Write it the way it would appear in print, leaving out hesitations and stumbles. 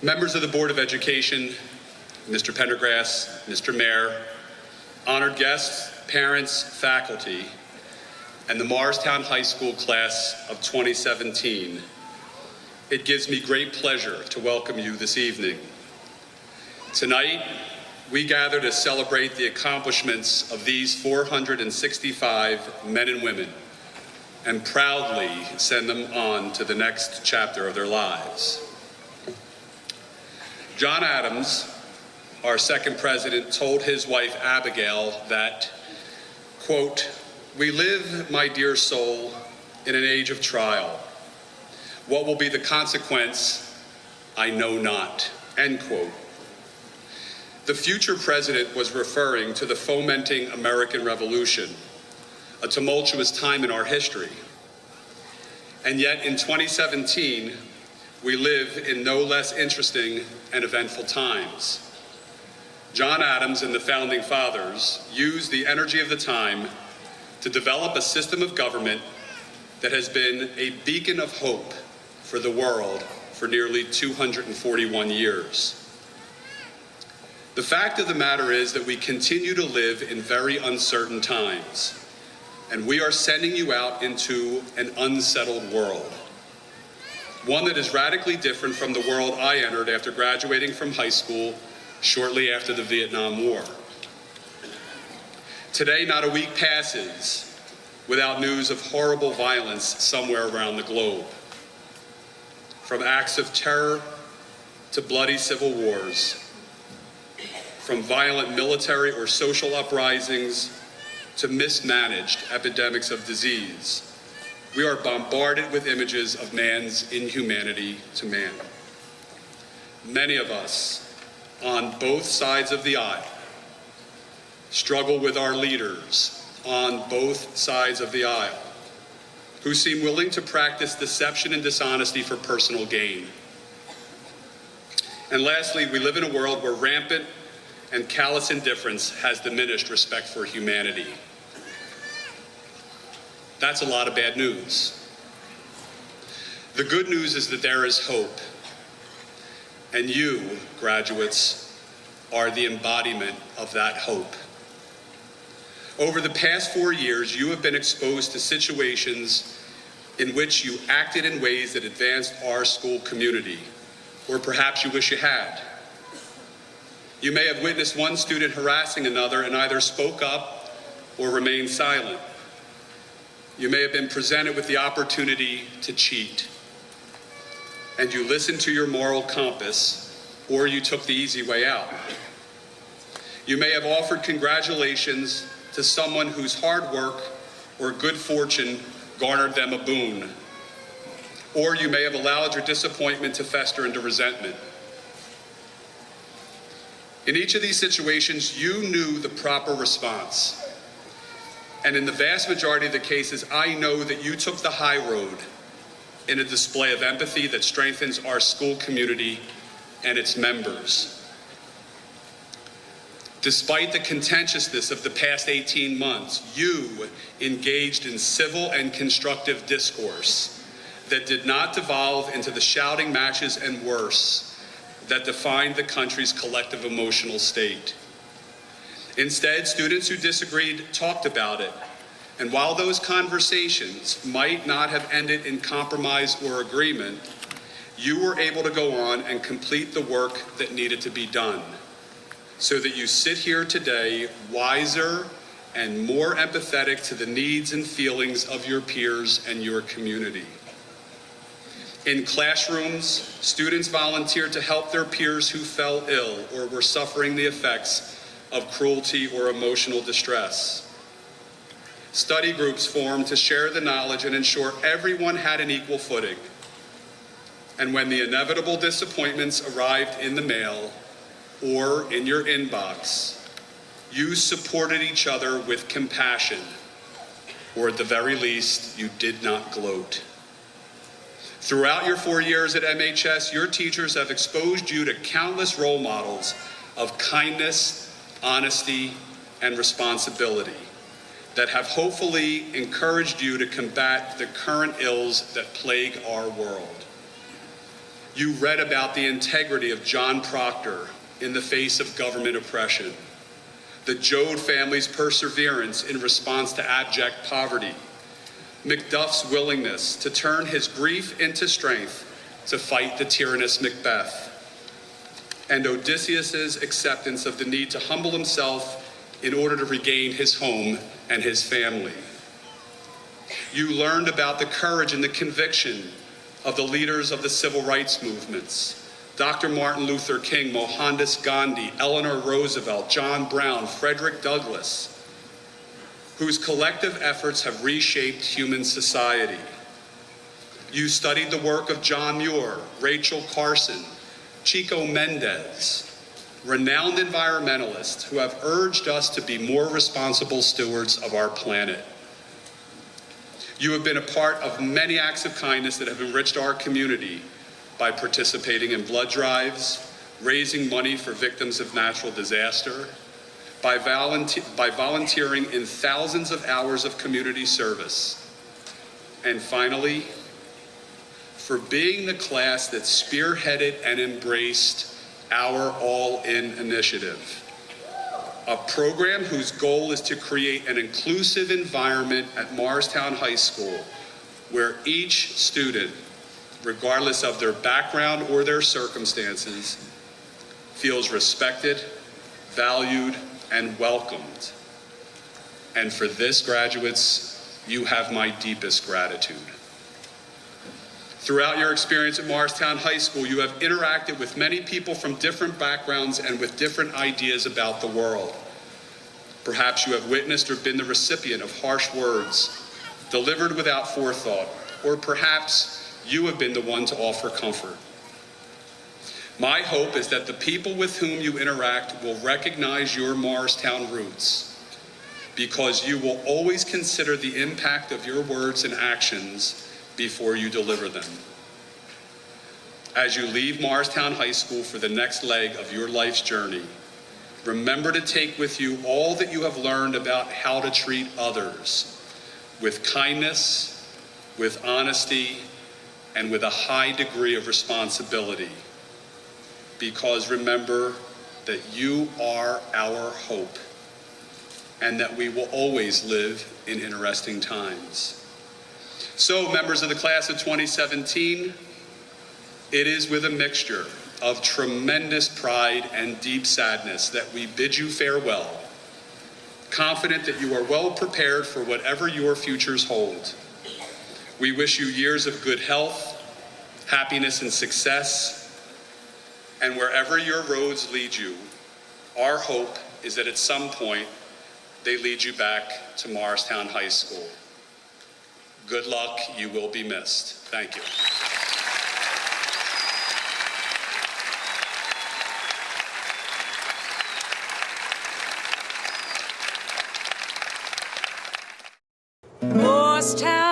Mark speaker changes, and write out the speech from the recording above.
Speaker 1: Members of the Board of Education, Mr. Pendergrass, Mr. Mayor, honored guests, parents, faculty, and the Morristown High School class of 2017, it gives me great pleasure to welcome you this evening. Tonight, we gather to celebrate the accomplishments of these 465 men and women and proudly send them on to the next chapter of their lives. John Adams, our second president, told his wife Abigail that, quote, "We live, my dear soul, in an age of trial. What will be the consequence, I know not," end quote. The future president was referring to the fomenting American Revolution, a tumultuous time in our history. And yet in 2017, we live in no less interesting and eventful times. John Adams and the Founding Fathers used the energy of the time to develop a system of government that has been a beacon of hope for the world for nearly 241 years. The fact of the matter is that we continue to live in very uncertain times, and we are sending you out into an unsettled world, one that is radically different from the world I entered after graduating from high school shortly after the Vietnam War. Today, not a week passes without news of horrible violence somewhere around the globe. From acts of terror to bloody civil wars, from violent military or social uprisings to mismanaged epidemics of disease, we are bombarded with images of man's inhumanity to man. Many of us, on both sides of the aisle, struggle with our leaders on both sides of the aisle, who seem willing to practice deception and dishonesty for personal gain. And lastly, we live in a world where rampant and callous indifference has diminished respect for humanity. That's a lot of bad news. The good news is that there is hope. And you, graduates, are the embodiment of that hope. Over the past 4 years, you have been exposed to situations in which you acted in ways that advanced our school community, or perhaps you wish you had. You may have witnessed one student harassing another and either spoke up or remained silent. You may have been presented with the opportunity to cheat, and you listened to your moral compass, or you took the easy way out. You may have offered congratulations to someone whose hard work or good fortune garnered them a boon, or you may have allowed your disappointment to fester into resentment. In each of these situations, you knew the proper response. And in the vast majority of the cases, I know that you took the high road in a display of empathy that strengthens our school community and its members. Despite the contentiousness of the past 18 months, you engaged in civil and constructive discourse that did not devolve into the shouting matches and worse that defined the country's collective emotional state. Instead, students who disagreed talked about it, and while those conversations might not have ended in compromise or agreement, you were able to go on and complete the work that needed to be done, so that you sit here today wiser and more empathetic to the needs and feelings of your peers and your community. In classrooms, students volunteered to help their peers who fell ill or were suffering the effects of cruelty or emotional distress. Study groups formed to share the knowledge and ensure everyone had an equal footing. And when the inevitable disappointments arrived in the mail or in your inbox, you supported each other with compassion, or at the very least, you did not gloat. Throughout your 4 years at MHS, your teachers have exposed you to countless role models of kindness, honesty, and responsibility that have hopefully encouraged you to combat the current ills that plague our world. You read about the integrity of John Proctor in the face of government oppression, the Joad family's perseverance in response to abject poverty, Macduff's willingness to turn his grief into strength to fight the tyrannous Macbeth, and Odysseus's acceptance of the need to humble himself in order to regain his home and his family. You learned about the courage and the conviction of the leaders of the civil rights movements, Dr. Martin Luther King, Mohandas Gandhi, Eleanor Roosevelt, John Brown, Frederick Douglass, whose collective efforts have reshaped human society. You studied the work of John Muir, Rachel Carson, Chico Mendes, renowned environmentalists who have urged us to be more responsible stewards of our planet. You have been a part of many acts of kindness that have enriched our community by participating in blood drives, raising money for victims of natural disaster, by volunteering in thousands of hours of community service, and finally, for being the class that spearheaded and embraced our All-In initiative, a program whose goal is to create an inclusive environment at Morristown High School where each student, regardless of their background or their circumstances, feels respected, valued, and welcomed. And for this, graduates, you have my deepest gratitude. Throughout your experience at Morristown High School, you have interacted with many people from different backgrounds and with different ideas about the world. Perhaps you have witnessed or been the recipient of harsh words delivered without forethought, or perhaps you have been the one to offer comfort. My hope is that the people with whom you interact will recognize your Morristown roots, because you will always consider the impact of your words and actions before you deliver them. As you leave Morristown High School for the next leg of your life's journey, remember to take with you all that you have learned about how to treat others with kindness, with honesty, and with a high degree of responsibility. Because remember that you are our hope, and that we will always live in interesting times. So, members of the class of 2017, it is with a mixture of tremendous pride and deep sadness that we bid you farewell, confident that you are well prepared for whatever your futures hold. We wish you years of good health, happiness, and success, and wherever your roads lead you, our hope is that at some point they lead you back to Morristown High School. Good luck, you will be missed. Thank you.
Speaker 2: Morristown.